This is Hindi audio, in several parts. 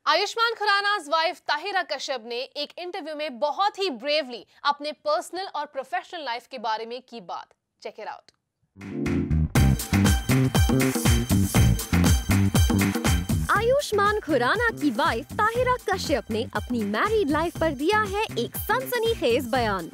आयुष्मान खुराना's वाइफ ताहिरा कश्यप ने एक इंटरव्यू में बहुत ही ब्रेवली अपने पर्सनल और प्रोफेशनल लाइफ के बारे में की बात। Check it out. Ayushmann Khurana की वाइफ ताहिरा कश्यप ने अपनी मैरिड लाइफ पर दिया है एक सनसनीखेज बयान।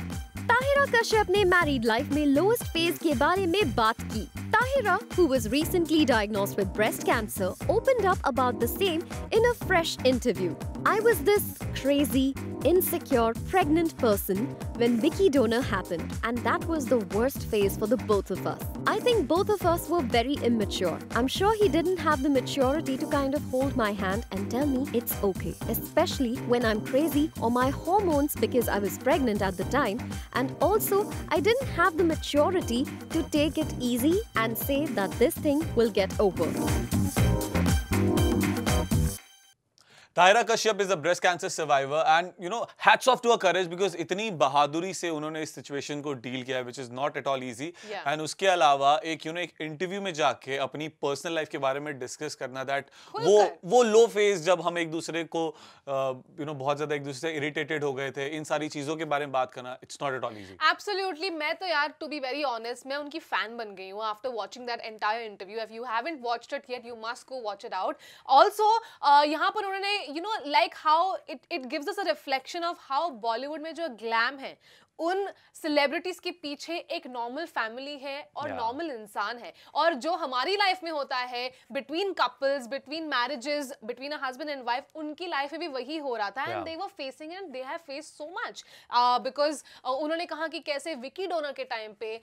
ताहिरा कश्यप ने मैरिड लाइफ में लोएस्ट फेज के बारे में बात की। Tahira, who was recently diagnosed with breast cancer, opened up about the same in a fresh interview. I was this crazy, insecure, pregnant person when Vicky donor happened, and that was the worst phase for the both of us. I think both of us were very immature. I'm sure he didn't have the maturity to kind of hold my hand and tell me it's okay, especially when I'm crazy or my hormones because I was pregnant at the time, and also I didn't have the maturity to take it easy and say that this thing will get over. Tahira Kashyap is a breast cancer survivor and hats off to a courage because इतनी बहादुरी से उन्होंने इस सिचुएशन को डील किया है which is not at all easy. And उसके अलावा एक एक इंटरव्यू में जाके अपनी पर्सनल लाइफ के बारे में डिस्कस करना दैट वो लो फेज जब हम एक दूसरे को बहुत ज्यादा एक दूसरे से इरिटेटेड हो गए थे, इन सारी चीजों के बारे में बात करना it's not at all easy. Absolutely. मैं तो यार टू बी वेरी ऑनेस्ट मैं उनकी फैन बन गई हूँ after watching that entire interview. If you haven't watched it yet you must go watch it out. Also यहाँ पर उन्होंने like how it gives us a reflection of how Bollywood में जो ग्लैम है उन सेलिब्रिटीज के पीछे एक नॉर्मल फैमिली है और नॉर्मल इंसान है, और जो हमारी लाइफ में होता है between couples, between marriages, between a husband and wife, उनकी लाइफ में भी वही हो रहा था। And they were facing and they have faced so much because उन्होंने कहा कि कैसे विकी डोनर के टाइम पे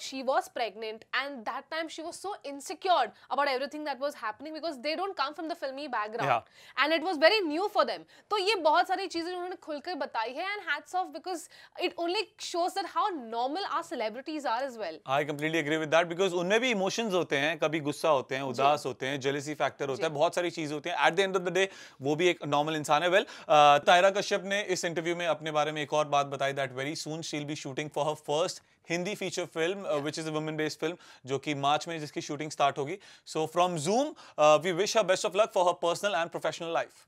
she was pregnant and that time she was so insecured about everything that was happening because they don't come from the filmi background and it was very new for them. तो ये बहुत सारी चीजें उन्होंने खुलकर बताई है and hats of because it only shows that how normal our celebrities are as well. I completely agree with that because उनमें भी emotions होते हैं, कभी गुस्सा होते हैं, उदास होते हैं, jealousy factor होता है, बहुत सारी चीजें होती हैं। At the end of the day वो भी एक normal इंसान है। ताहिरा कश्यप ने इस इंटरव्यू में अपने बारे में एक और बात बताई that very soon she'll be shooting for her first Hindi feature film which is a women based film जो कि मार्च में जिसकी शूटिंग स्टार्ट होगी। So from Zoom we wish her best of luck for her personal and professional life.